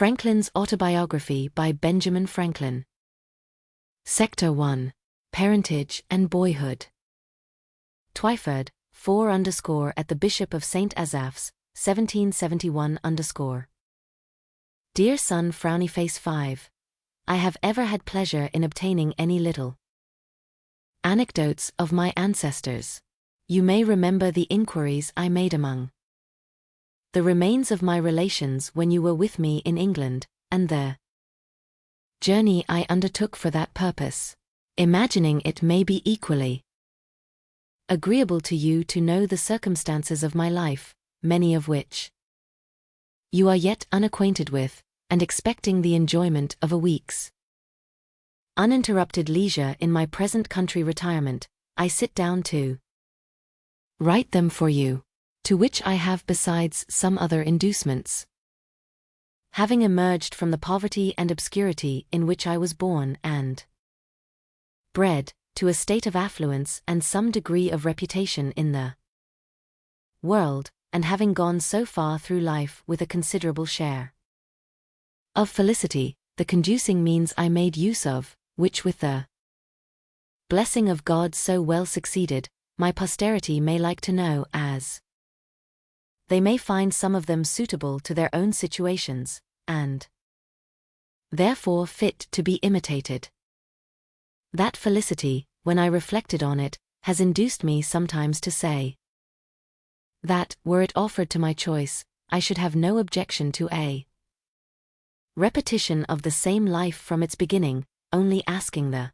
Franklin's Autobiography by Benjamin Franklin. Sector 1. Parentage and Boyhood. Twyford, 4 at the Bishop of St. Asaph's, 1771 Dear son Frownyface 5. I have ever had pleasure in obtaining any little anecdotes of my ancestors. You may remember the inquiries I made among the remains of my relations when you were with me in England, and the journey I undertook for that purpose, imagining it may be equally agreeable to you to know the circumstances of my life, many of which you are yet unacquainted with, and expecting the enjoyment of a week's uninterrupted leisure in my present country retirement, I sit down to write them for you, to which I have besides some other inducements. Having emerged from the poverty and obscurity in which I was born and bred, to a state of affluence and some degree of reputation in the world, and having gone so far through life with a considerable share of felicity, the conducing means I made use of, which with the blessing of God so well succeeded, my posterity may like to know, as they may find some of them suitable to their own situations, and therefore fit to be imitated. That felicity, when I reflected on it, has induced me sometimes to say that, were it offered to my choice, I should have no objection to a repetition of the same life from its beginning, only asking the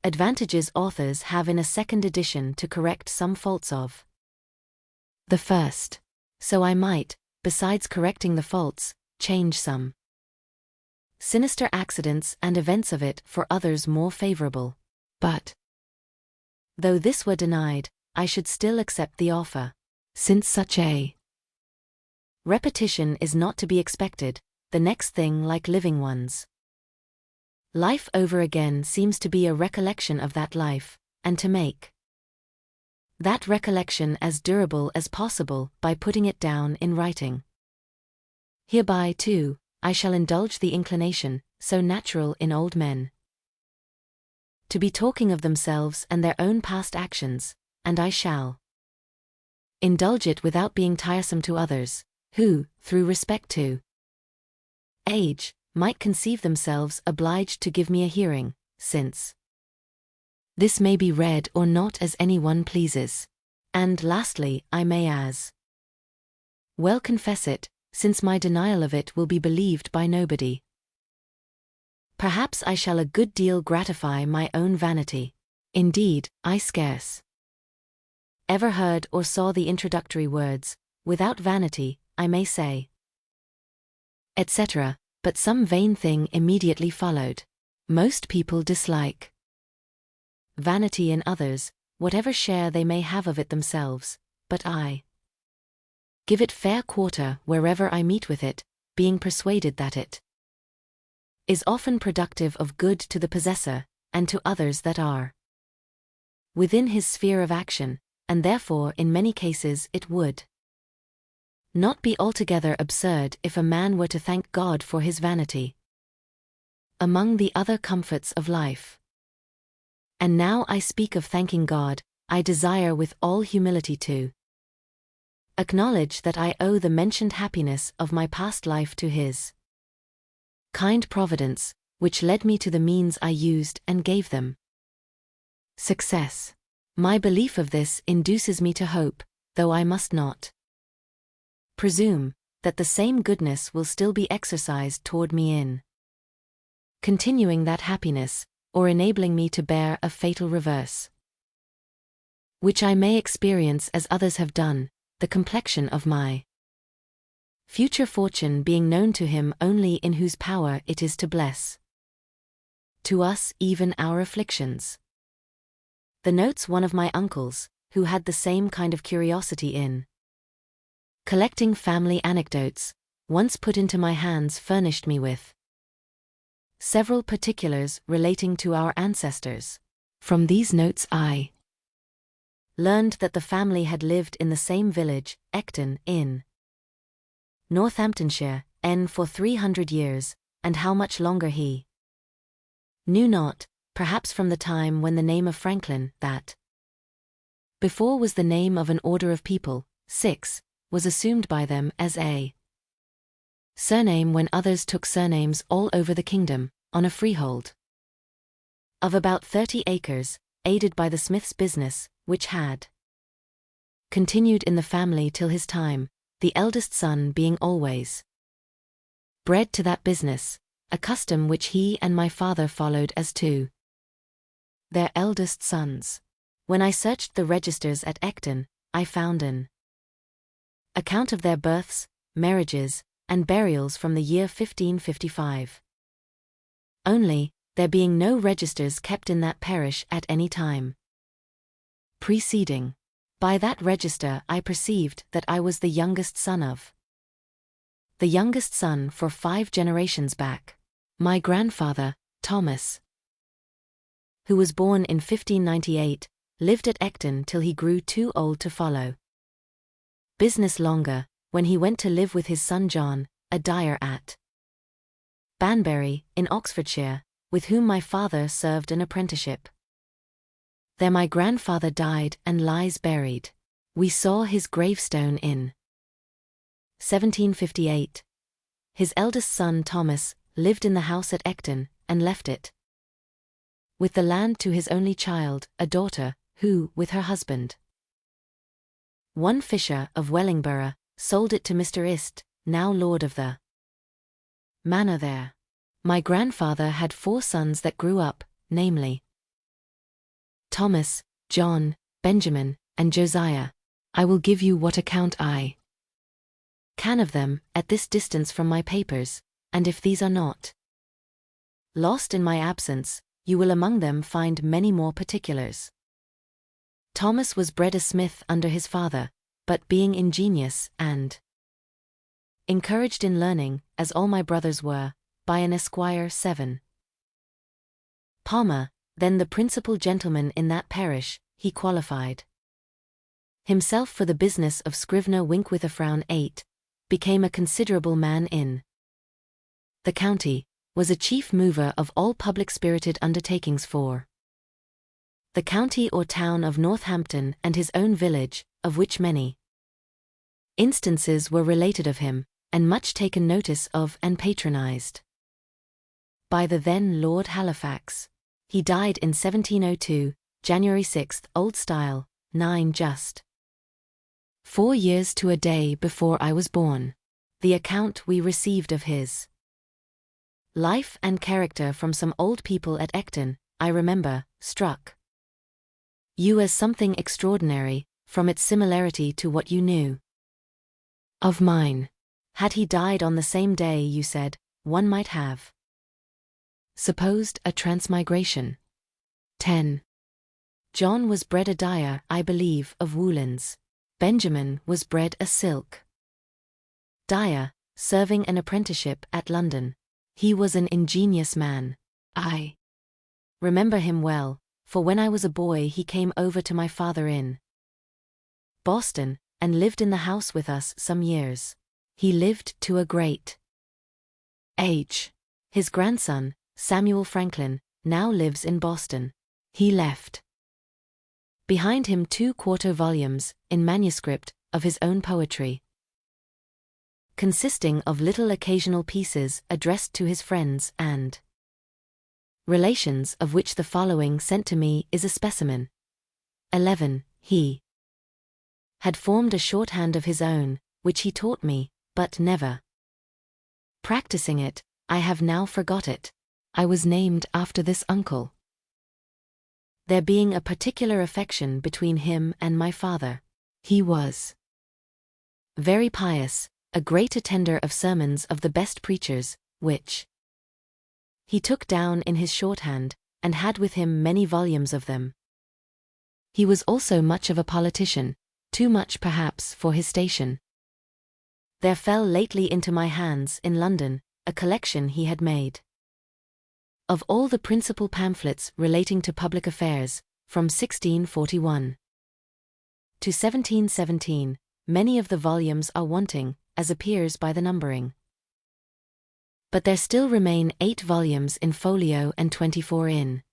advantages authors have in a second edition to correct some faults of the first. So I might, besides correcting the faults, change some sinister accidents and events of it for others more favorable. But though this were denied, I should still accept the offer, since such a repetition is not to be expected. The next thing like living one's life over again seems to be a recollection of that life, and to make that recollection as durable as possible by putting it down in writing. Hereby, too, I shall indulge the inclination, so natural in old men, to be talking of themselves and their own past actions, and I shall indulge it without being tiresome to others, who, through respect to age, might conceive themselves obliged to give me a hearing, since this may be read or not as any one pleases. And lastly, I may as well confess it, since my denial of it will be believed by nobody. Perhaps I shall a good deal gratify my own vanity. Indeed, I scarce ever heard or saw the introductory words, without vanity, I may say, etc., but some vain thing immediately followed. Most people dislike vanity in others, whatever share they may have of it themselves, but I give it fair quarter wherever I meet with it, being persuaded that it is often productive of good to the possessor, and to others that are within his sphere of action, and therefore in many cases it would not be altogether absurd if a man were to thank God for his vanity among the other comforts of life. And now I speak of thanking God, I desire with all humility to acknowledge that I owe the mentioned happiness of my past life to His kind providence, which led me to the means I used and gave them success. My belief of this induces me to hope, though I must not presume, that the same goodness will still be exercised toward me in continuing that happiness, or enabling me to bear a fatal reverse, which I may experience as others have done, the complexion of my future fortune being known to Him only in whose power it is to bless to us even our afflictions. The notes one of my uncles, who had the same kind of curiosity in collecting family anecdotes, once put into my hands furnished me with several particulars relating to our ancestors. From these notes I learned that the family had lived in the same village, Ecton, in Northamptonshire, N for 300 years, and how much longer he knew not, perhaps from the time when the name of Franklin, that before was the name of an order of people, 6, was assumed by them as a surname when others took surnames all over the kingdom, on a freehold of about 30 acres, aided by the smith's business, which had continued in the family till his time, the eldest son being always bred to that business, a custom which he and my father followed as to their eldest sons. When I searched the registers at Ecton, I found an account of their births, marriages, and burials from the year 1555. Only, there being no registers kept in that parish at any time preceding. By that register I perceived that I was the youngest son of the youngest son for 5 generations back. My grandfather, Thomas, who was born in 1598, lived at Ecton till he grew too old to follow business longer, when he went to live with his son John, a dyer at Banbury, in Oxfordshire, with whom my father served an apprenticeship. There my grandfather died and lies buried. We saw his gravestone in 1758. His eldest son Thomas lived in the house at Ecton, and left it with the land to his only child, a daughter, who, with her husband, one Fisher of Wellingborough, sold it to Mr. Ist, now lord of the manor there. My grandfather had 4 sons that grew up, namely Thomas, John, Benjamin, and Josiah. I will give you what account I can of them, at this distance from my papers, and if these are not lost in my absence, you will among them find many more particulars. Thomas was bred a smith under his father, but being ingenious and encouraged in learning, as all my brothers were, by an Esquire 7 Palmer, then the principal gentleman in that parish, he qualified himself for the business of scrivener Wink with a frown 8, became a considerable man in the county, was a chief mover of all public-spirited undertakings for the county or town of Northampton and his own village, of which many instances were related of him, and much taken notice of and patronized by the then Lord Halifax. He died in 1702, January 6, Old Style, 9 just 4 years to a day before I was born. The account we received of his life and character from some old people at Ecton, I remember, struck you as something extraordinary, from its similarity to what you knew of mine. Had he died on the same day, you said, one might have supposed a transmigration. 10. John was bred a dyer, I believe, of woolens. Benjamin was bred a silk dyer, serving an apprenticeship at London. He was an ingenious man. I remember him well, for when I was a boy he came over to my father in Boston, and lived in the house with us some years. He lived to a great age. His grandson, Samuel Franklin, now lives in Boston. He left behind him 2 quarto volumes, in manuscript, of his own poetry, consisting of little occasional pieces addressed to his friends and relations, of which the following sent to me is a specimen. 11. He had formed a shorthand of his own, which he taught me, but never practicing it, I have now forgot it. I was named after this uncle, there being a particular affection between him and my father. He was very pious, a great attender of sermons of the best preachers, which he took down in his shorthand, and had with him many volumes of them. He was also much of a politician, too much perhaps for his station. There fell lately into my hands in London a collection he had made of all the principal pamphlets relating to public affairs, from 1641 to 1717. Many of the volumes are wanting, as appears by the numbering. But there still remain 8 volumes in folio and 24 in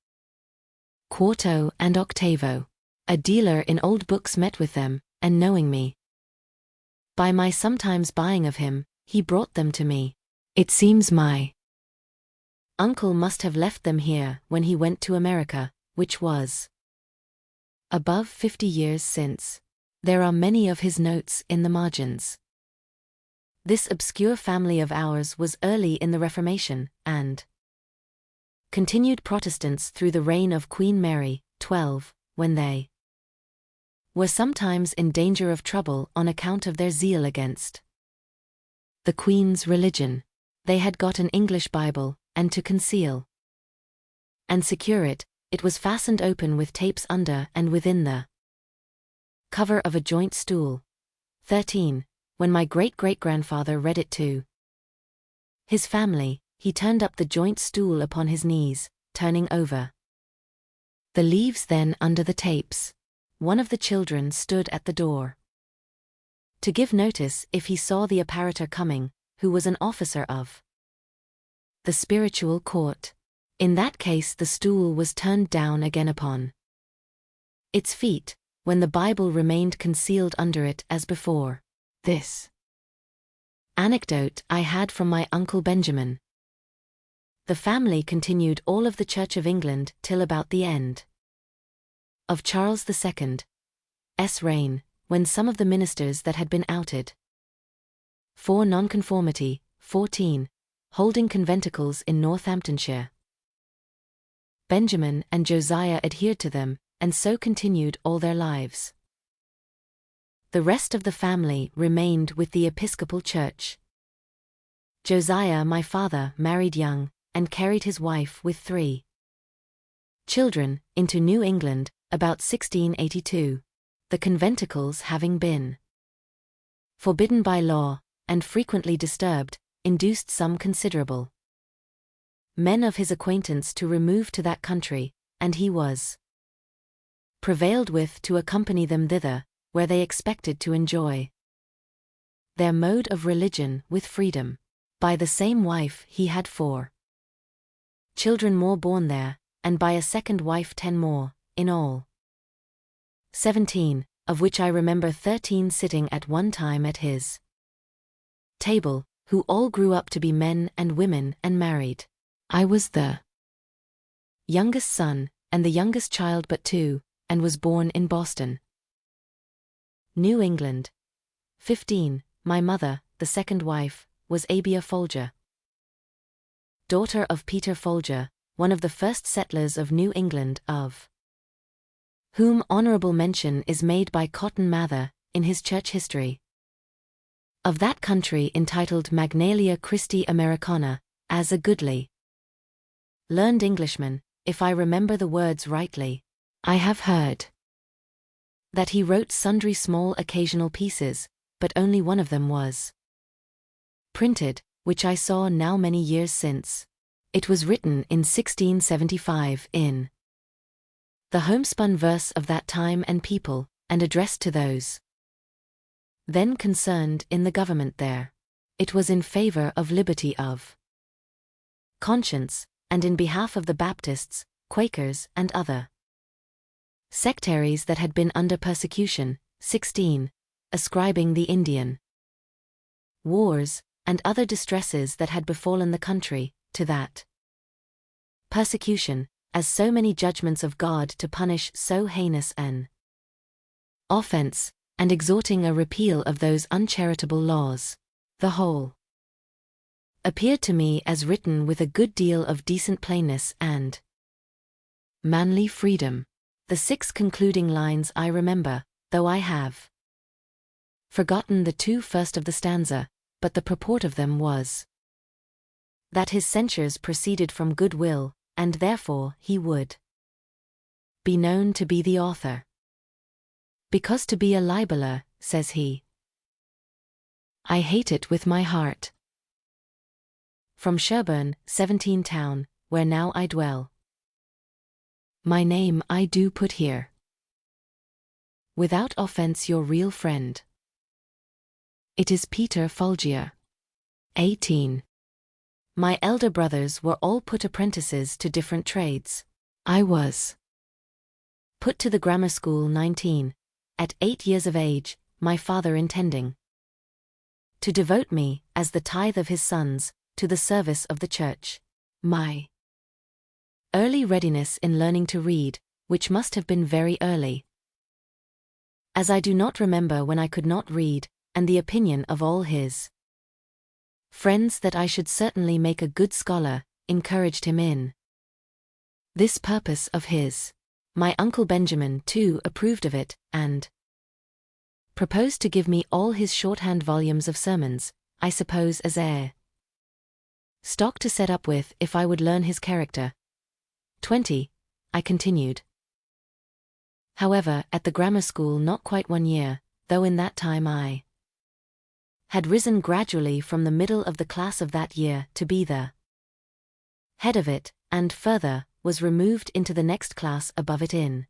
quarto and octavo. A dealer in old books met with them, and knowing me by my sometimes buying of him, he brought them to me. It seems my uncle must have left them here when he went to America, which was above 50 years since. There are many of his notes in the margins. This obscure family of ours was early in the Reformation, and continued Protestants through the reign of Queen Mary, 12, when they were sometimes in danger of trouble on account of their zeal against the Queen's religion. They had got an English Bible, and to conceal and secure it, it was fastened open with tapes under and within the cover of a joint stool. 13. When my great-great-grandfather read it to his family, he turned up the joint stool upon his knees, turning over the leaves then under the tapes. One of the children stood at the door to give notice if he saw the apparitor coming, who was an officer of the spiritual court. In that case the stool was turned down again upon its feet, when the Bible remained concealed under it as before. This anecdote I had from my Uncle Benjamin. The family continued all of the Church of England till about the end of Charles II's reign, when some of the ministers that had been outed for nonconformity, 14, holding conventicles in Northamptonshire, Benjamin and Josiah adhered to them, and so continued all their lives. The rest of the family remained with the Episcopal Church. Josiah, my father, married young, and carried his wife with 3 children into New England, about 1682, the conventicles having been forbidden by law, and frequently disturbed, induced some considerable men of his acquaintance to remove to that country, and he was prevailed with to accompany them thither, where they expected to enjoy their mode of religion with freedom. By the same wife he had 4 children more born there, and by a second wife 10 more, in all 17, of which I remember 13 sitting at one time at his table, who all grew up to be men and women and married. I was the youngest son, and the youngest child but 2, and was born in Boston, New England. 15. My mother, the second wife, was Abia Folger, daughter of Peter Folger, one of the first settlers of New England, of whom honorable mention is made by Cotton Mather, in his church history of that country entitled Magnalia Christi Americana, as a goodly learned Englishman, if I remember the words rightly. I have heard that he wrote sundry small occasional pieces, but only one of them was printed, which I saw now many years since. It was written in 1675 in the homespun verse of that time and people, and addressed to those then concerned in the government there. It was in favor of liberty of conscience, and in behalf of the Baptists, Quakers, and other sectaries that had been under persecution. 16. Ascribing the Indian wars, and other distresses that had befallen the country, to that persecution, as so many judgments of God to punish so heinous an offense, and exhorting a repeal of those uncharitable laws. The whole appeared to me as written with a good deal of decent plainness and manly freedom. The 6 concluding lines I remember, though I have forgotten the 2 first of the stanza, but the purport of them was that his censures proceeded from good will, and therefore he would be known to be the author. Because to be a libeller, says he, I hate it with my heart. From Sherburne, 17 town, where now I dwell. My name I do put here, without offense your real friend. It is Peter Folgier. 18. My elder brothers were all put apprentices to different trades. I was put to the grammar school 19, at 8 years of age, my father intending to devote me, as the tithe of his sons, to the service of the church. My early readiness in learning to read, which must have been very early, as I do not remember when I could not read, and the opinion of all his friends that I should certainly make a good scholar, encouraged him in this purpose of his. My uncle Benjamin, too, approved of it, and proposed to give me all his shorthand volumes of sermons, I suppose as a stock to set up with if I would learn his character. 20, I continued. However, at the grammar school not quite 1 year, though in that time I had risen gradually from the middle of the class of that year to be the head of it, and further, was removed into the next class above it in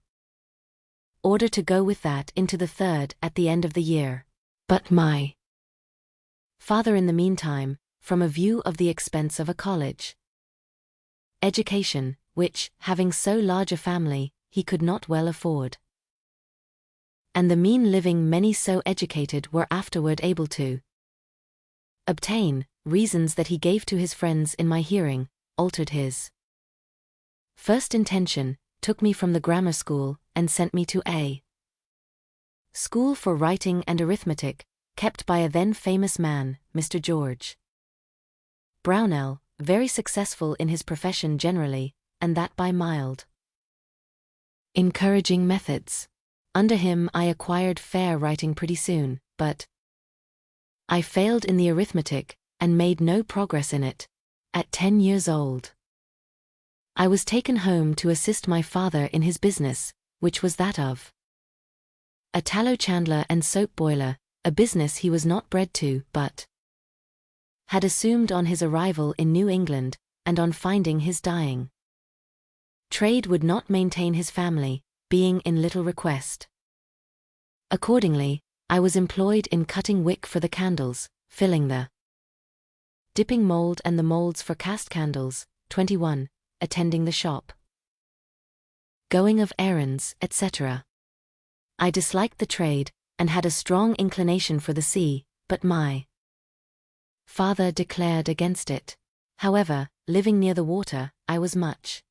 order to go with that into the third at the end of the year. But my father in the meantime, from a view of the expense of a college education, which, having so large a family, he could not well afford, and the mean living many so educated were afterward able to obtain, reasons that he gave to his friends in my hearing, altered his first intention, took me from the grammar school, and sent me to a school for writing and arithmetic, kept by a then famous man, Mr. George Brownell, very successful in his profession generally, and that by mild, encouraging methods. Under him I acquired fair writing pretty soon, but I failed in the arithmetic, and made no progress in it. At 10 years old, I was taken home to assist my father in his business, which was that of a tallow chandler and soap boiler, a business he was not bred to, but had assumed on his arrival in New England, and on finding his dying trade would not maintain his family, being in little request. Accordingly, I was employed in cutting wick for the candles, filling the dipping mold and the molds for cast candles. 21. Attending the shop, going of errands, etc. I disliked the trade, and had a strong inclination for the sea, but my father declared against it. However, living near the water, I was much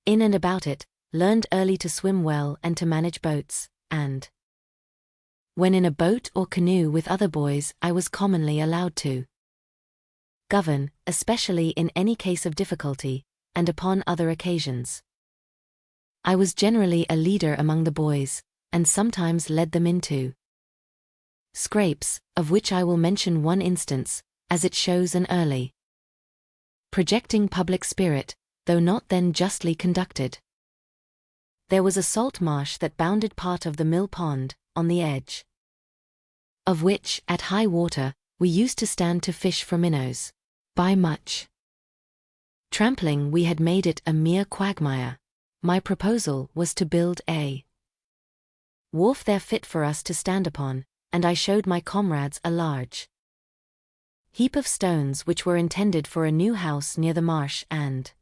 in and about it, learned early to swim well and to manage boats, and when in a boat or canoe with other boys I was commonly allowed to govern, especially in any case of difficulty, and upon other occasions. I was generally a leader among the boys, and sometimes led them into scrapes, of which I will mention one instance, as it shows an early projecting public spirit, though not then justly conducted. There was a salt marsh that bounded part of the mill pond, on the edge of which, at high water, we used to stand to fish for minnows. By much trampling we had made it a mere quagmire. My proposal was to build a wharf there fit for us to stand upon, and I showed my comrades a large heap of stones which were intended for a new house near the marsh and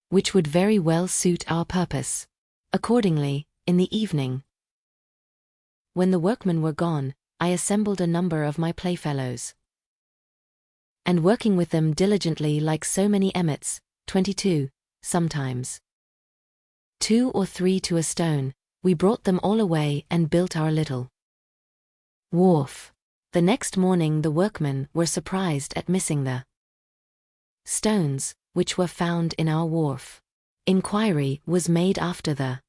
which would very well suit our purpose. Accordingly, in the evening, when the workmen were gone, I assembled a number of my playfellows, and working with them diligently like so many emmets, 22, sometimes 2 or 3 to a stone, we brought them all away and built our little wharf. The next morning the workmen were surprised at missing the stones, which were found in our wharf. Inquiry was made after the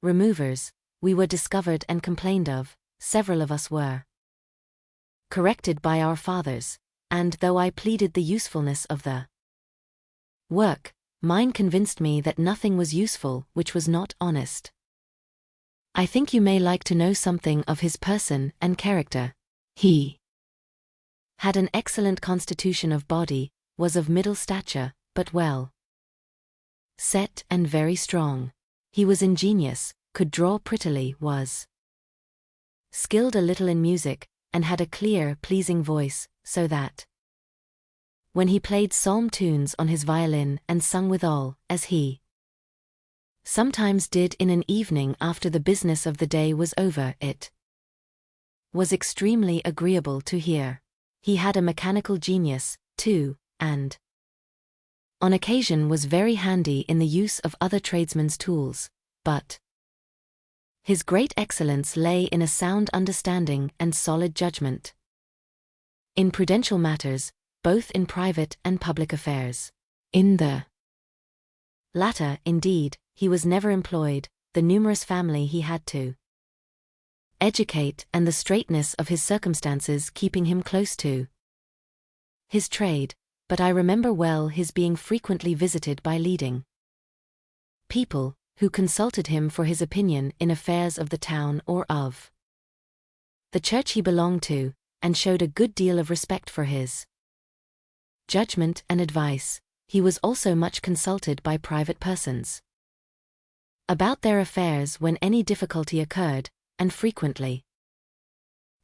removers. We were discovered and complained of, several of us were corrected by our fathers, and though I pleaded the usefulness of the work, mine convinced me that nothing was useful which was not honest. I think you may like to know something of his person and character. He had an excellent constitution of body, was of middle stature, but well set and very strong. He was ingenious, could draw prettily, was skilled a little in music, and had a clear, pleasing voice, so that when he played psalm tunes on his violin and sung withal, as he sometimes did in an evening after the business of the day was over, it was extremely agreeable to hear. He had a mechanical genius, too, and on occasion was very handy in the use of other tradesmen's tools, but his great excellence lay in a sound understanding and solid judgment in prudential matters, both in private and public affairs. In the latter, indeed, he was never employed, the numerous family he had to educate and the straitness of his circumstances keeping him close to his trade, but I remember well his being frequently visited by leading people, who consulted him for his opinion in affairs of the town or of the church he belonged to, and showed a good deal of respect for his judgment and advice. He was also much consulted by private persons about their affairs when any difficulty occurred, and frequently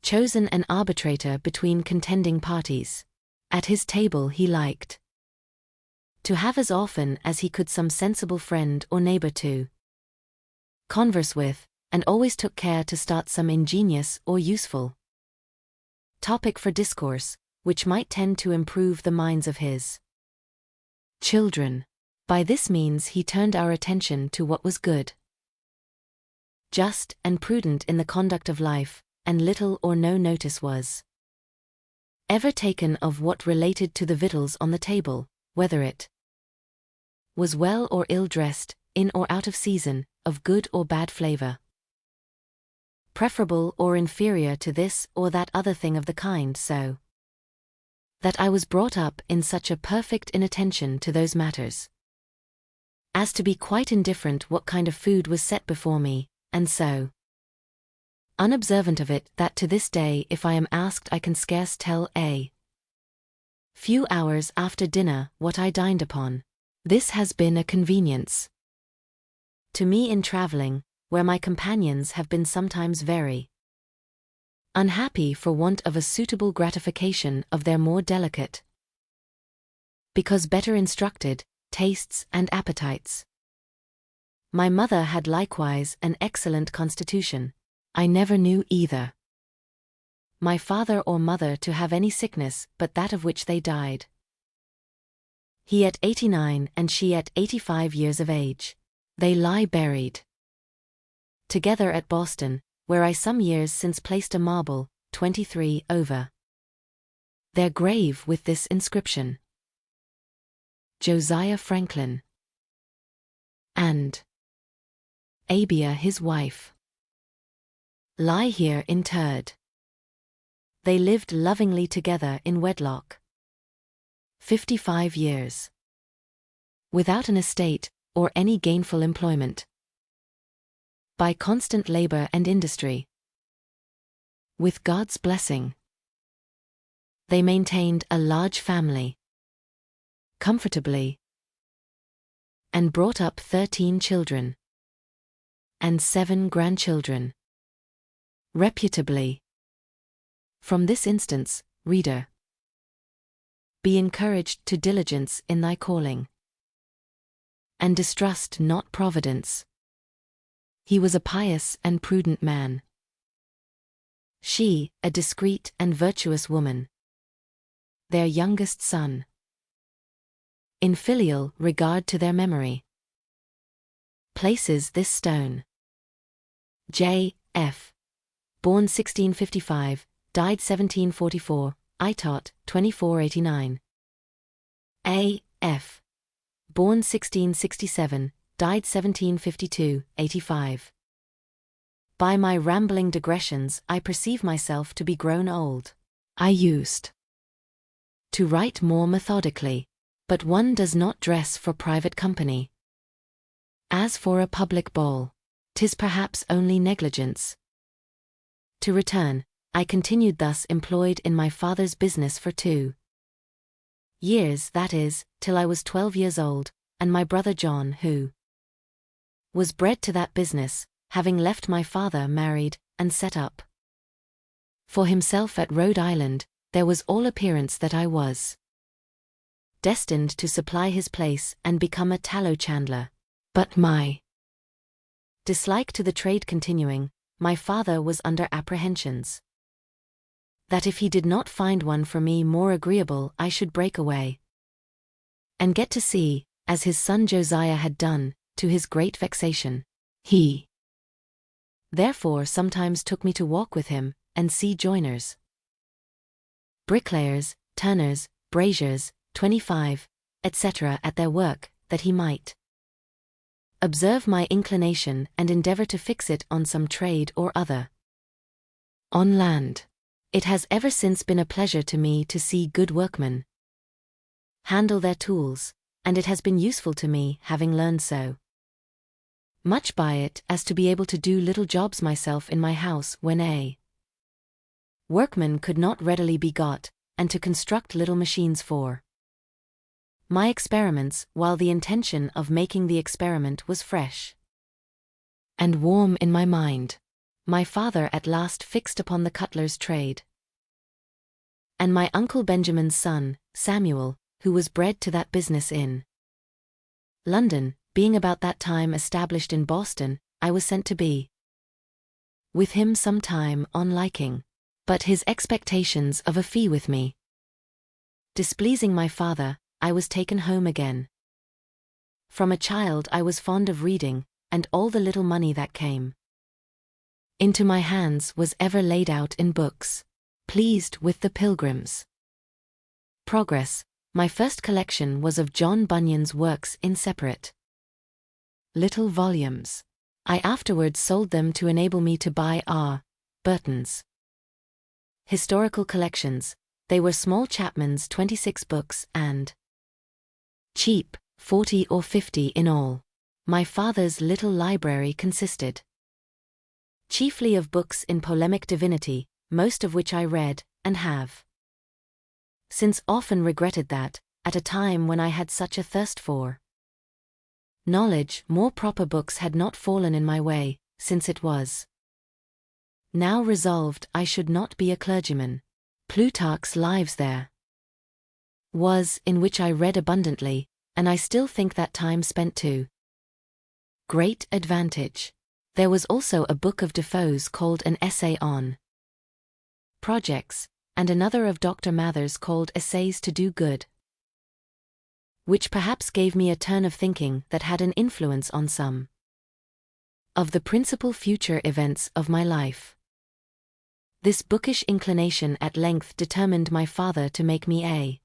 chosen an arbitrator between contending parties. At his table he liked to have as often as he could some sensible friend or neighbor to converse with, and always took care to start some ingenious or useful topic for discourse, which might tend to improve the minds of his children. By this means he turned our attention to what was good, just, and prudent in the conduct of life, and little or no notice was ever taken of what related to the victuals on the table, whether it was well or ill dressed, in or out of season, of good or bad flavor, preferable or inferior to this or that other thing of the kind, so that I was brought up in such a perfect inattention to those matters as to be quite indifferent what kind of food was set before me, and so unobservant of it that to this day if I am asked I can scarce tell a few hours after dinner what I dined upon. This has been a convenience to me in travelling, where my companions have been sometimes very unhappy for want of a suitable gratification of their more delicate, because better instructed, tastes and appetites. My mother had likewise an excellent constitution. I never knew either my father or mother to have any sickness but that of which they died. He at 89 and she at 85 years of age. They lie buried together at Boston, where I some years since placed a marble, 23, over their grave with this inscription: Josiah Franklin and Abia his wife lie here interred. They lived lovingly together in wedlock 55 years, without an estate or any gainful employment, by constant labor and industry. With God's blessing, they maintained a large family comfortably, and brought up 13 children and 7 grandchildren reputably. From this instance, reader, be encouraged to diligence in thy calling, and distrust not providence. He was a pious and prudent man, she, a discreet and virtuous woman. Their youngest son, in filial regard to their memory, places this stone. J. F., born 1655, died 1744, Itot, 2489. A. F., born 1667, died 1752, 85. By my rambling digressions I perceive myself to be grown old. I used to write more methodically, but one does not dress for private company. As for a public ball, 'tis perhaps only negligence. To return, I continued thus employed in my father's business for 2 years, that is, till I was 12 years old, and my brother John, who was bred to that business, having left my father married, and set up for himself at Rhode Island, there was all appearance that I was destined to supply his place and become a tallow chandler. But my dislike to the trade continuing, my father was under apprehensions that if he did not find one for me more agreeable, I should break away and get to sea, as his son Josiah had done, to his great vexation. He therefore sometimes took me to walk with him, and see joiners, bricklayers, turners, braziers, 25, etc. at their work, that he might observe my inclination and endeavor to fix it on some trade or other. On land, it has ever since been a pleasure to me to see good workmen handle their tools, and it has been useful to me, having learned so much by it, as to be able to do little jobs myself in my house when a workman could not readily be got, and to construct little machines for my experiments, while the intention of making the experiment was fresh and warm in my mind. My father at last fixed upon the cutler's trade, and my uncle Benjamin's son, Samuel, who was bred to that business in London, being about that time established in Boston, I was sent to be with him some time on liking, but his expectations of a fee with me displeasing my father, I was taken home again. From a child I was fond of reading, and all the little money that came into my hands was ever laid out in books. Pleased with the Pilgrim's Progress, my first collection was of John Bunyan's works in separate little volumes. I afterwards sold them to enable me to buy R. Burton's historical collections. They were small Chapman's 26 books and cheap, 40 or 50 in all. My father's little library consisted chiefly of books in polemic divinity, most of which I read, and have since often regretted that, at a time when I had such a thirst for knowledge, more proper books had not fallen in my way, since it was now resolved I should not be a clergyman. Plutarch's Lives there was, in which I read abundantly, and I still think that time spent to great advantage. There was also a book of Defoe's called An Essay on Projects, and another of Dr. Mather's called Essays to Do Good, which perhaps gave me a turn of thinking that had an influence on some of the principal future events of my life. This bookish inclination at length determined my father to make me a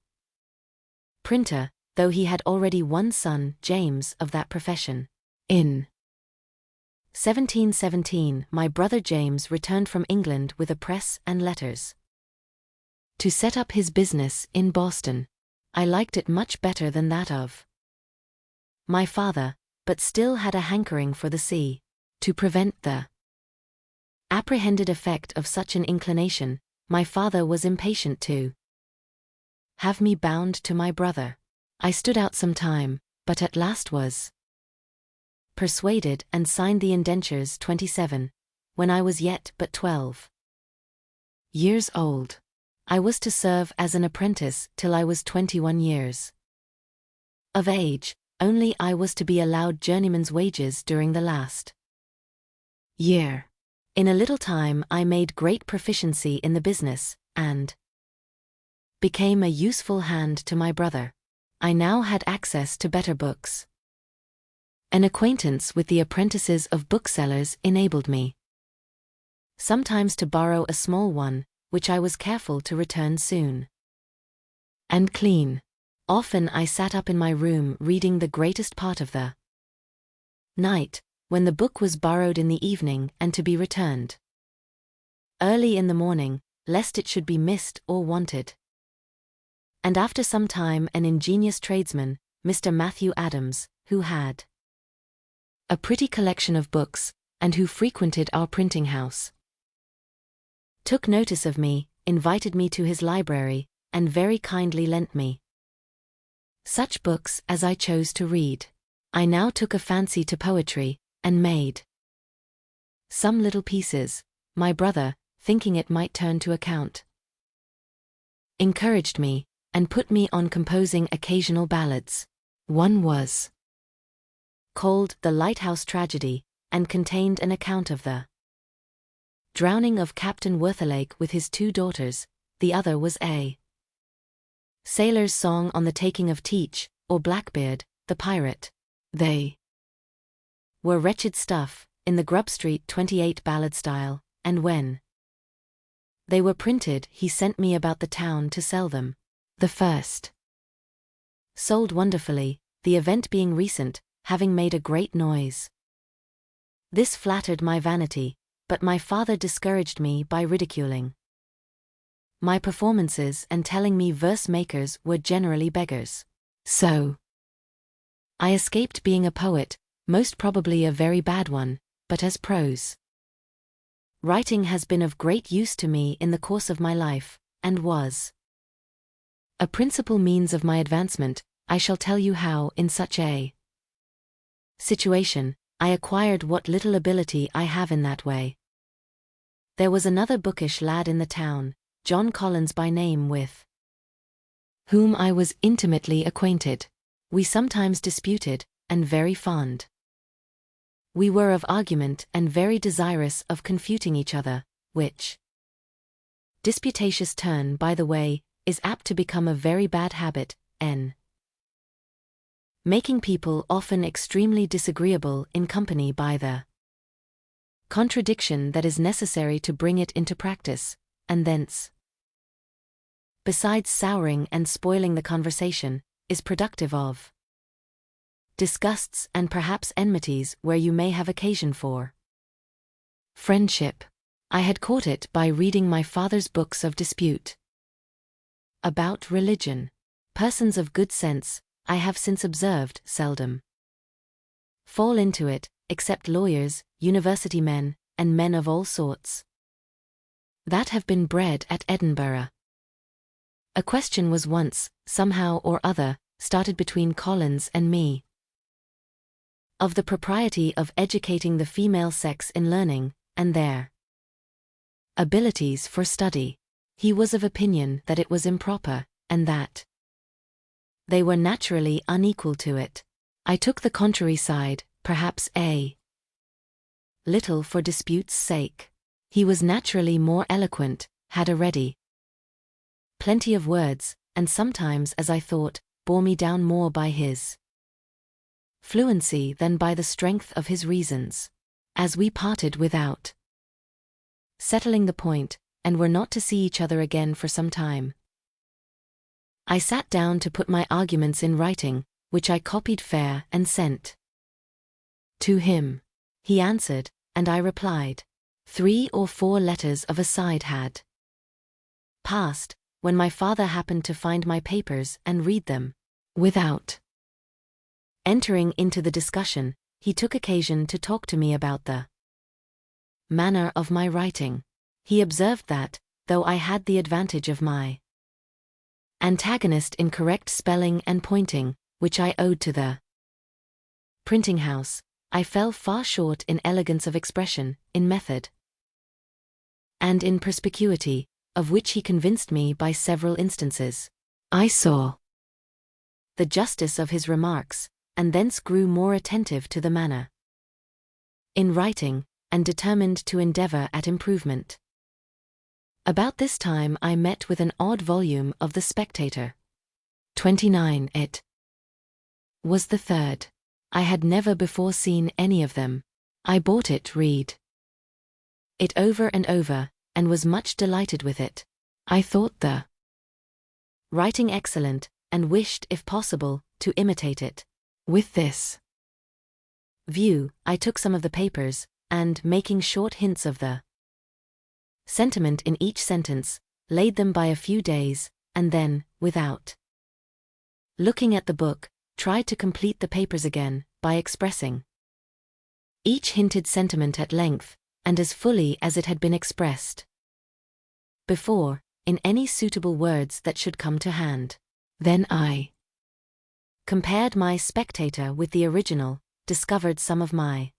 printer, though he had already one son, James, of that profession. In 1717, my brother James returned from England with a press and letters to set up his business in Boston. I liked it much better than that of my father, but still had a hankering for the sea. To prevent the apprehended effect of such an inclination, my father was impatient to have me bound to my brother. I stood out some time, but at last was persuaded and signed the indentures 27, when I was yet but 12 years old. I was to serve as an apprentice till I was 21 years of age, only I was to be allowed journeyman's wages during the last year. In a little time I made great proficiency in the business, and became a useful hand to my brother. I now had access to better books. An acquaintance with the apprentices of booksellers enabled me sometimes to borrow a small one, which I was careful to return soon and clean. Often I sat up in my room reading the greatest part of the night, when the book was borrowed in the evening and to be returned early in the morning, lest it should be missed or wanted. And after some time an ingenious tradesman, Mr. Matthew Adams, who had a pretty collection of books, and who frequented our printing house, took notice of me, invited me to his library, and very kindly lent me such books as I chose to read. I now took a fancy to poetry, and made some little pieces. My brother, thinking it might turn to account, encouraged me, and put me on composing occasional ballads. One was called The Lighthouse Tragedy, and contained an account of the drowning of Captain Worthalake with his 2 daughters. The other was a sailor's song on the taking of Teach, or Blackbeard, the pirate. They were wretched stuff, in the Grub Street 28 ballad style, and when they were printed he sent me about the town to sell them. The first sold wonderfully, the event being recent, having made a great noise. This flattered my vanity, but my father discouraged me by ridiculing my performances and telling me verse-makers were generally beggars. So I escaped being a poet, most probably a very bad one, but as prose writing has been of great use to me in the course of my life, and was a principal means of my advancement, I shall tell you how, in such a situation, I acquired what little ability I have in that way. There was another bookish lad in the town, John Collins by name, with whom I was intimately acquainted. We sometimes disputed, and very fond we were of argument, and very desirous of confuting each other, which disputatious turn, by the way, is apt to become a very bad habit, making people often extremely disagreeable in company by the contradiction that is necessary to bring it into practice, and thence, besides souring and spoiling the conversation, is productive of disgusts and perhaps enmities where you may have occasion for friendship. I had caught it by reading my father's books of dispute about religion. Persons of good sense, I have since observed, seldom fall into it, except lawyers, university men, and men of all sorts that have been bred at Edinburgh. A question was once, somehow or other, started between Collins and me, of the propriety of educating the female sex in learning, and their abilities for study. He was of opinion that it was improper, and that they were naturally unequal to it. I took the contrary side, perhaps a little for dispute's sake. He was naturally more eloquent, had a ready plenty of words, and sometimes, as I thought, bore me down more by his fluency than by the strength of his reasons. As we parted without settling the point, and were not to see each other again for some time, I sat down to put my arguments in writing, which I copied fair and sent to him. He answered, and I replied. 3 or 4 letters of aside had passed, when my father happened to find my papers and read them. Without entering into the discussion, he took occasion to talk to me about the manner of my writing. He observed that, though I had the advantage of my antagonist in correct spelling and pointing, which I owed to the printing house, I fell far short in elegance of expression, in method, and in perspicuity, of which he convinced me by several instances. I saw the justice of his remarks, and thence grew more attentive to the manner in writing, and determined to endeavor at improvement. About this time I met with an odd volume of The Spectator. 29. It was the third. I had never before seen any of them. I bought it, read it over and over, and was much delighted with it. I thought the writing excellent, and wished, if possible, to imitate it. With this view, I took some of the papers, and, making short hints of the sentiment in each sentence, laid them by a few days, and then, without looking at the book, tried to complete the papers again, by expressing each hinted sentiment at length, and as fully as it had been expressed before, in any suitable words that should come to hand. Then I compared my Spectator with the original, discovered some of my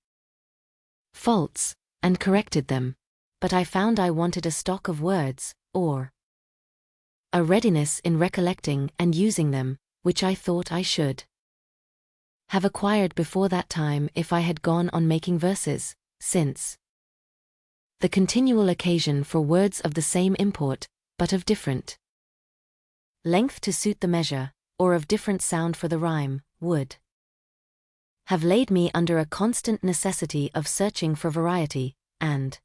faults, and corrected them. But I found I wanted a stock of words, or a readiness in recollecting and using them, which I thought I should have acquired before that time if I had gone on making verses, since the continual occasion for words of the same import, but of different length to suit the measure, or of different sound for the rhyme, would have laid me under a constant necessity of searching for variety, and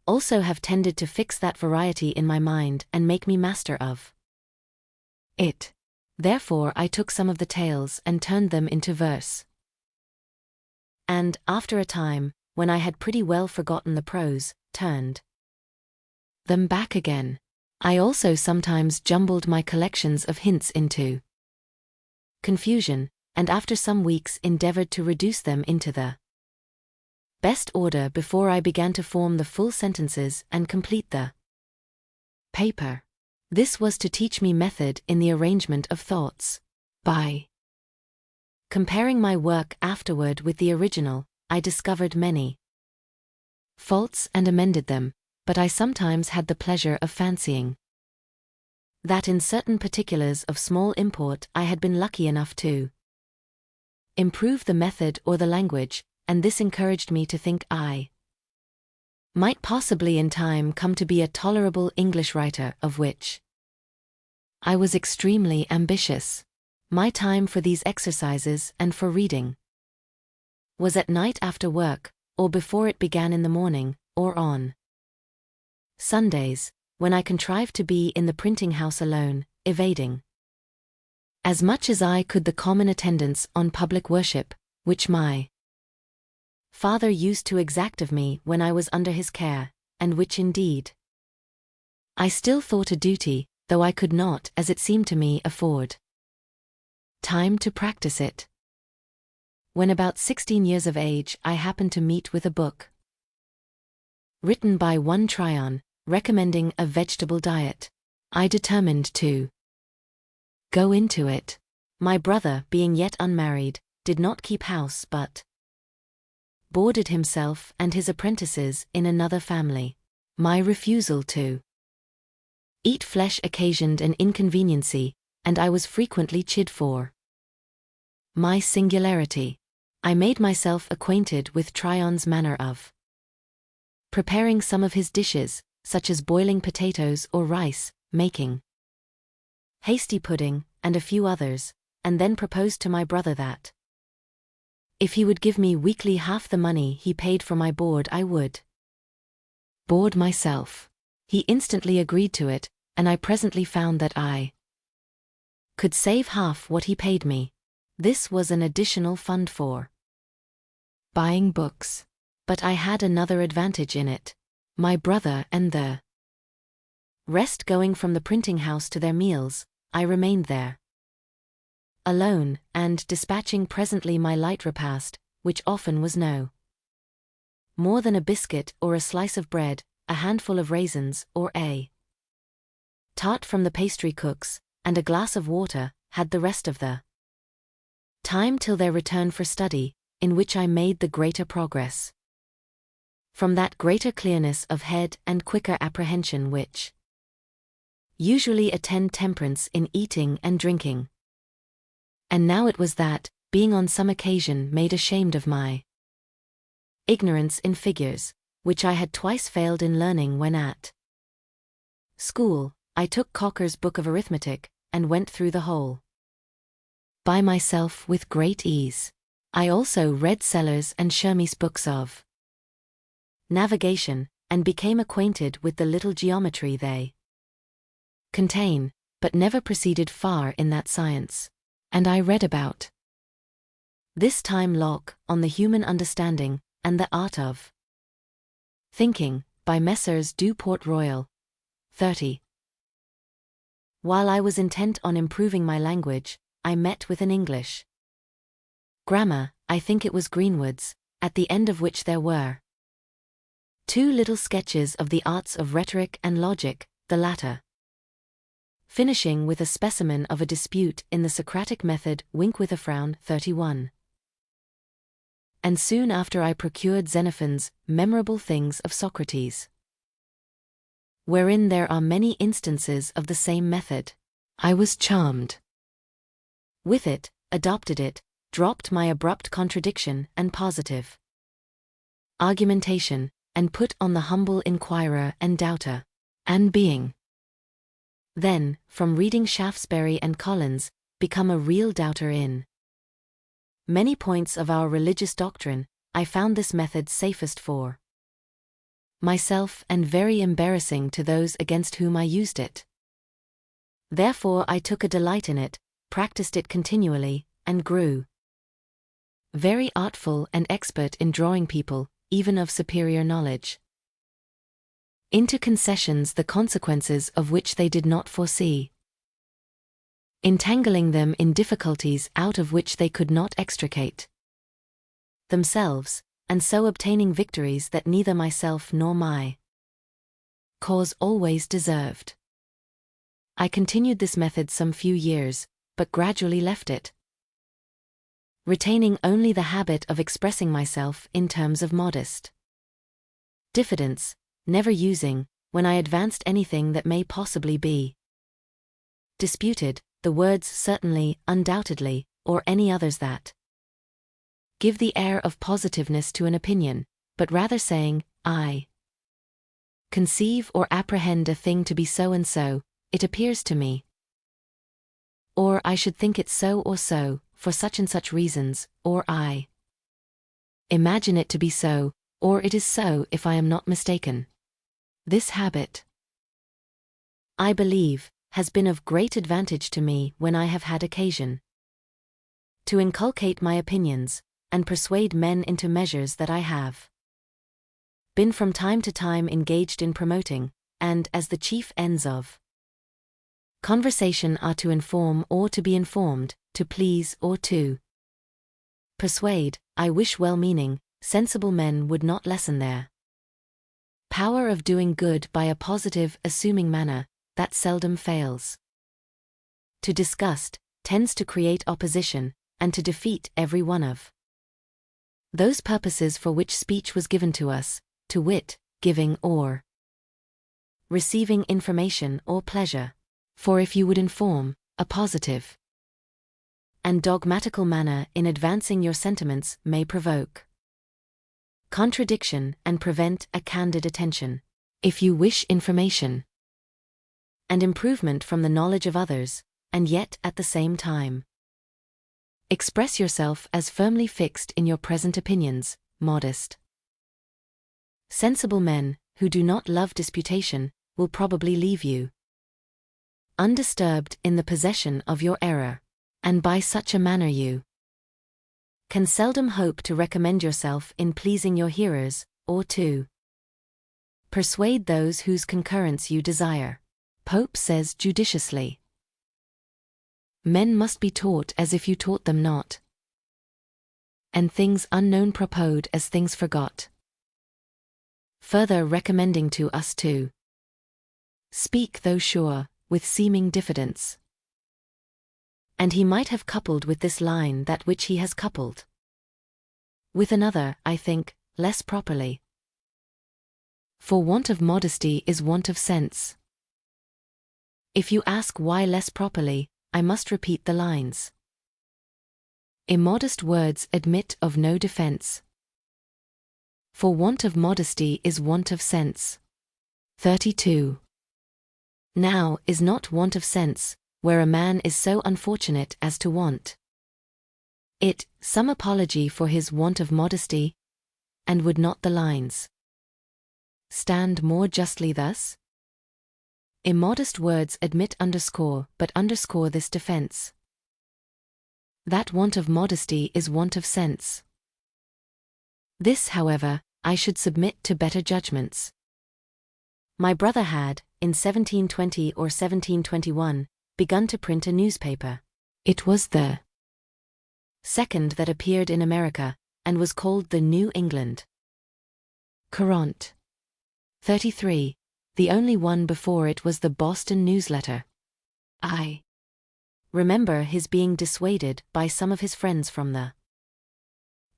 also have tended to fix that variety in my mind and make me master of it. Therefore I took some of the tales and turned them into verse. And, after a time, when I had pretty well forgotten the prose, turned them back again. I also sometimes jumbled my collections of hints into confusion, and after some weeks endeavored to reduce them into the best order before I began to form the full sentences and complete the paper. This was to teach me method in the arrangement of thoughts. By comparing my work afterward with the original, I discovered many faults and amended them, but I sometimes had the pleasure of fancying that in certain particulars of small import I had been lucky enough to improve the method or the language, and this encouraged me to think I might possibly in time come to be a tolerable English writer, of which I was extremely ambitious. My time for these exercises and for reading was at night after work, or before it began in the morning, or on Sundays, when I contrived to be in the printing house alone, evading as much as I could the common attendance on public worship, which my father used to exact of me when I was under his care, and which indeed I still thought a duty, though I could not, as it seemed to me, afford time to practice it. When about 16 years of age I happened to meet with a book written by one Tryon, recommending a vegetable diet. I determined to go into it. My brother, being yet unmarried, did not keep house but boarded himself and his apprentices in another family. My refusal to eat flesh occasioned an inconveniency, and I was frequently chid for my singularity. I made myself acquainted with Tryon's manner of preparing some of his dishes, such as boiling potatoes or rice, making hasty pudding, and a few others, and then proposed to my brother that if he would give me weekly half the money he paid for my board I would board myself. He instantly agreed to it, and I presently found that I could save half what he paid me. This was an additional fund for buying books. But I had another advantage in it. My brother and the rest going from the printing house to their meals, I remained there alone, and dispatching presently my light repast, which often was no more than a biscuit or a slice of bread, a handful of raisins or a tart from the pastry cook's, and a glass of water, had the rest of the time till their return for study, in which I made the greater progress. From that greater clearness of head and quicker apprehension which usually attend temperance in eating and drinking. And now it was that, being on some occasion made ashamed of my ignorance in figures, which I had twice failed in learning when at school, I took Cocker's Book of Arithmetic, and went through the whole by myself with great ease. I also read Sellers and Shermy's books of navigation, and became acquainted with the little geometry they contain, but never proceeded far in that science. And I read about this time Locke, on the Human Understanding, and the Art of Thinking, by Messrs. Du Port Royal. 30. While I was intent on improving my language, I met with an English grammar, I think it was Greenwood's, at the end of which there were 2 little sketches of the arts of rhetoric and logic, the latter finishing with a specimen of a dispute in the Socratic method, wink with a frown. 31. And soon after I procured Xenophon's Memorable Things of Socrates, wherein there are many instances of the same method. I was charmed with it, adopted it, dropped my abrupt contradiction and positive argumentation, and put on the humble inquirer and doubter, and being then, from reading Shaftesbury and Collins, become a real doubter in many points of our religious doctrine, I found this method safest for myself and very embarrassing to those against whom I used it. Therefore I took a delight in it, practiced it continually, and grew very artful and expert in drawing people, even of superior knowledge, into concessions the consequences of which they did not foresee, entangling them in difficulties out of which they could not extricate themselves, and so obtaining victories that neither myself nor my cause always deserved. I continued this method some few years, but gradually left it, retaining only the habit of expressing myself in terms of modest diffidence, never using, when I advanced anything that may possibly be disputed, the words certainly, undoubtedly, or any others that give the air of positiveness to an opinion, but rather saying, I conceive or apprehend a thing to be so and so, it appears to me, or I should think it so or so, for such and such reasons, or I imagine it to be so, or it is so if I am not mistaken. This habit, I believe, has been of great advantage to me when I have had occasion to inculcate my opinions, and persuade men into measures that I have been from time to time engaged in promoting, and as the chief ends of conversation are to inform or to be informed, to please or to persuade, I wish well-meaning, sensible men would not lessen their power of doing good by a positive, assuming manner, that seldom fails to disgust, tends to create opposition, and to defeat every one of those purposes for which speech was given to us, to wit, giving or receiving information or pleasure. For if you would inform, a positive and dogmatical manner in advancing your sentiments may provoke contradiction and prevent a candid attention. If you wish information and improvement from the knowledge of others, and yet at the same time express yourself as firmly fixed in your present opinions, modest, sensible men, who do not love disputation, will probably leave you undisturbed in the possession of your error, and by such a manner you can seldom hope to recommend yourself in pleasing your hearers, or to persuade those whose concurrence you desire. Pope says judiciously, men must be taught as if you taught them not, and things unknown proposed as things forgot. Further recommending to us to speak though sure, with seeming diffidence. And he might have coupled with this line that which he has coupled with another, I think, less properly. For want of modesty is want of sense. If you ask why less properly, I must repeat the lines. Immodest words admit of no defense. For want of modesty is want of sense. 32. Now is not want of sense, where a man is so unfortunate as to want it, some apology for his want of modesty, and would not the lines stand more justly thus? Immodest words admit underscore, but underscore this defense, that want of modesty is want of sense. This, however, I should submit to better judgments. My brother had, in 1720 or 1721, begun to print a newspaper. It was the second that appeared in America, and was called the New England Courant. 33. The only one before it was the Boston Newsletter. I remember his being dissuaded by some of his friends from the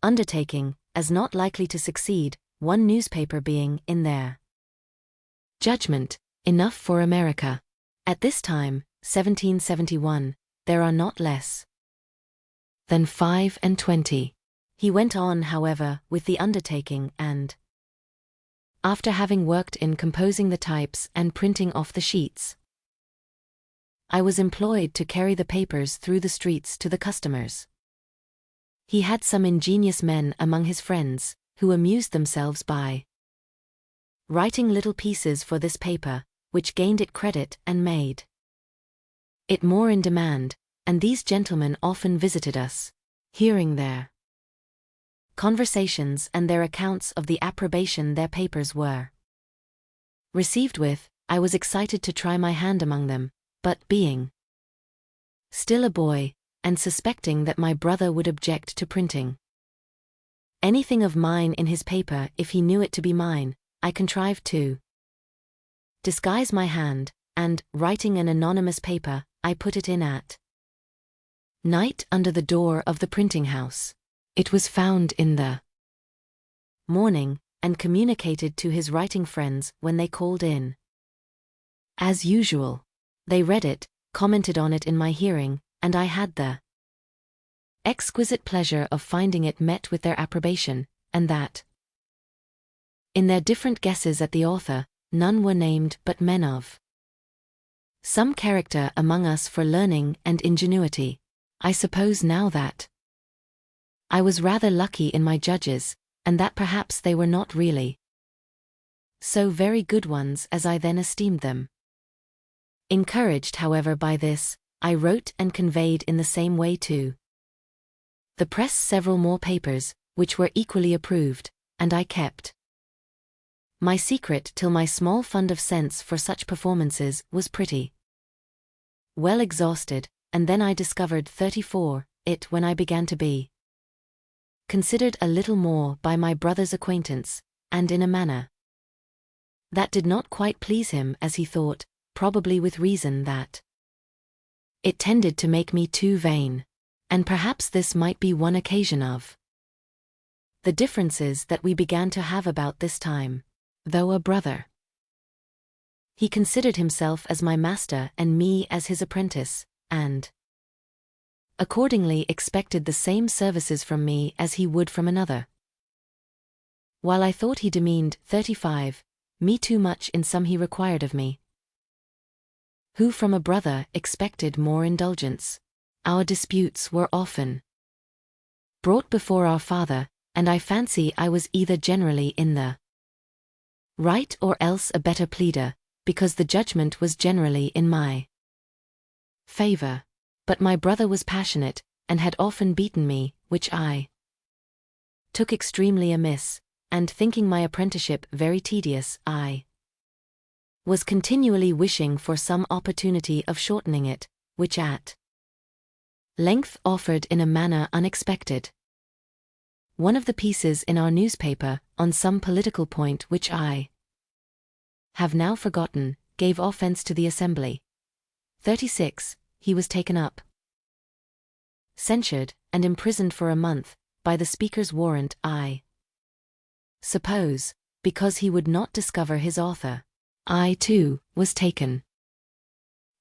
undertaking, as not likely to succeed, one newspaper being, in their judgment, Enough for America. At this time, 1771, there are not less than 25. He went on, however, with the undertaking and, after having worked in composing the types and printing off the sheets, I was employed to carry the papers through the streets to the customers. He had some ingenious men among his friends, who amused themselves by writing little pieces for this paper, which gained it credit and made it more in demand, and these gentlemen often visited us, hearing their conversations and their accounts of the approbation their papers were received with. I was excited to try my hand among them, but being still a boy, and suspecting that my brother would object to printing anything of mine in his paper if he knew it to be mine, I contrived to disguise my hand, and, writing an anonymous paper, I put it in at night under the door of the printing house. It was found in the morning, and communicated to his writing friends when they called in. As usual, they read it, commented on it in my hearing, and I had the exquisite pleasure of finding it met with their approbation, and that, in their different guesses at the author, none were named but men of some character among us for learning and ingenuity. I suppose now that I was rather lucky in my judges, and that perhaps they were not really so very good ones as I then esteemed them. Encouraged, however, by this, I wrote and conveyed in the same way to the press several more papers, which were equally approved, and I kept my secret till my small fund of sense for such performances was pretty well exhausted, and then I discovered 34 it when I began to be considered a little more by my brother's acquaintance, and in a manner that did not quite please him, as he thought, probably with reason, that it tended to make me too vain, and perhaps this might be one occasion of the differences that we began to have about this time. Though a brother, he considered himself as my master and me as his apprentice, and accordingly expected the same services from me as he would from another. While I thought he demeaned 35, me too much in some he required of me, who from a brother expected more indulgence. Our disputes were often brought before our father, and I fancy I was either generally in the right or else a better pleader, because the judgment was generally in my favor. But my brother was passionate, and had often beaten me, which I took extremely amiss, and thinking my apprenticeship very tedious, I was continually wishing for some opportunity of shortening it, which at length offered in a manner unexpected. One of the pieces in our newspaper, on some political point which I have now forgotten, gave offense to the Assembly. 36. He was taken up, censured, and imprisoned for a month, by the Speaker's warrant, I suppose, because he would not discover his author. I, too, was taken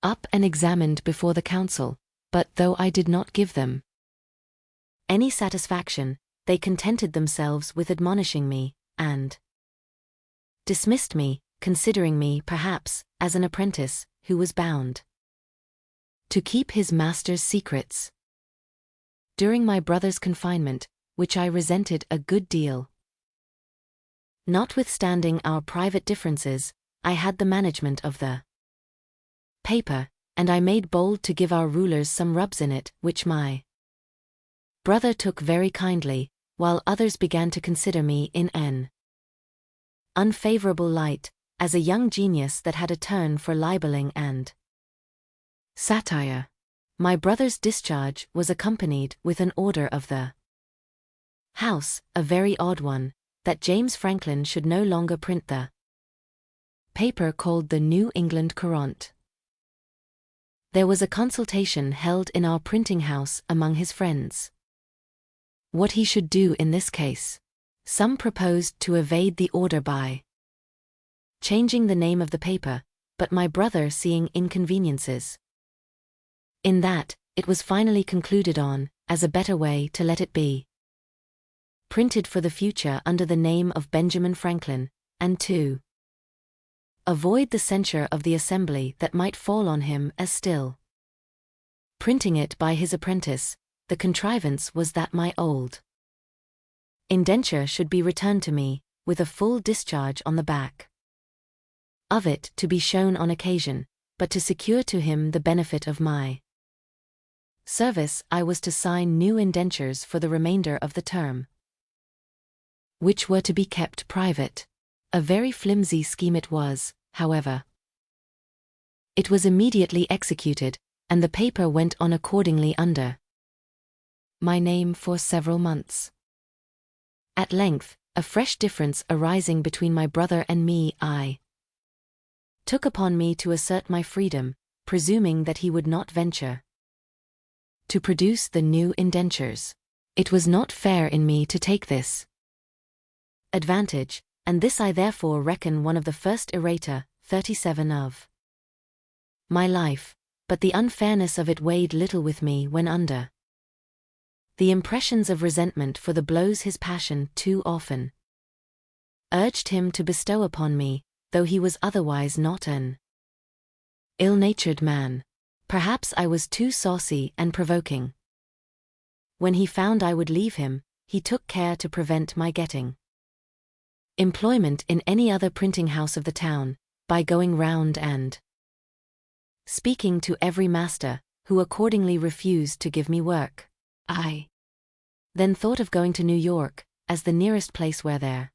up and examined before the Council, but though I did not give them any satisfaction, they contented themselves with admonishing me, and dismissed me, considering me, perhaps, as an apprentice, who was bound to keep his master's secrets. During my brother's confinement, which I resented a good deal, notwithstanding our private differences, I had the management of the paper, and I made bold to give our rulers some rubs in it, which my brother took very kindly, while others began to consider me in an unfavorable light, as a young genius that had a turn for libeling and satire. My brother's discharge was accompanied with an order of the House, a very odd one, that James Franklin should no longer print the paper called the New England Courant. There was a consultation held in our printing house among his friends what he should do in this case. Some proposed to evade the order by changing the name of the paper, but my brother seeing inconveniences in that. It was finally concluded on, as a better way to let it be printed for the future under the name of Benjamin Franklin, and to avoid the censure of the assembly that might fall on him as still printing it by his apprentice. The contrivance was that my old indenture should be returned to me, with a full discharge on the back of it to be shown on occasion, but to secure to him the benefit of my service I was to sign new indentures for the remainder of the term, which were to be kept private. A very flimsy scheme it was, however. It was immediately executed, and the paper went on accordingly under my name for several months. At length, a fresh difference arising between my brother and me, I took upon me to assert my freedom, presuming that he would not venture to produce the new indentures. It was not fair in me to take this advantage, and this I therefore reckon one of the first errata, 37 of my life, but the unfairness of it weighed little with me when under the impressions of resentment for the blows his passion too often urged him to bestow upon me, though he was otherwise not an ill-natured man. Perhaps I was too saucy and provoking. When he found I would leave him, he took care to prevent my getting employment in any other printing house of the town, by going round and speaking to every master, who accordingly refused to give me work. I then thought of going to New York, as the nearest place where there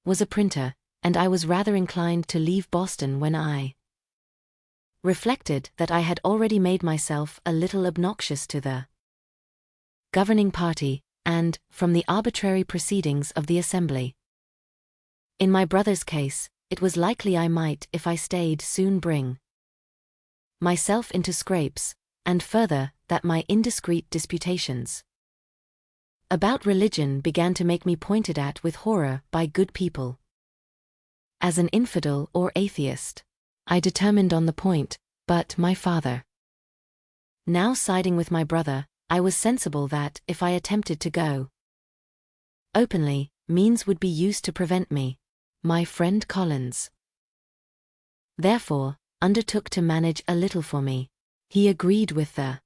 was a printer, and I was rather inclined to leave Boston when I reflected that I had already made myself a little obnoxious to the governing party, and, from the arbitrary proceedings of the Assembly. In my brother's case, it was likely I might, if I stayed, soon bring myself into scrapes, and further, that my indiscreet disputations about religion began to make me pointed at with horror by good people as an infidel or atheist. I determined on the point, but my father now siding with my brother, I was sensible that, if I attempted to go openly, means would be used to prevent me. My friend Collins therefore undertook to manage a little for me. He agreed with the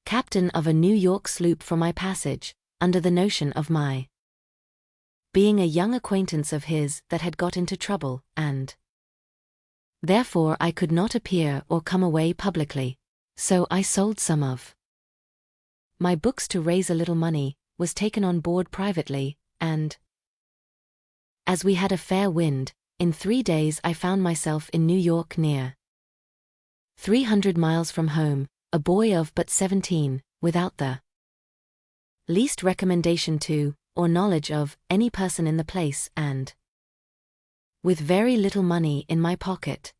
captain of a New York sloop for my passage, under the notion of my being a young acquaintance of his that had got into trouble, and therefore I could not appear or come away publicly. So I sold some of my books to raise a little money, was taken on board privately, and as we had a fair wind, in 3 days I found myself in New York, near 300 miles from home, a boy of but 17, without the least recommendation to, or knowledge of, any person in the place, and with very little money in my pocket.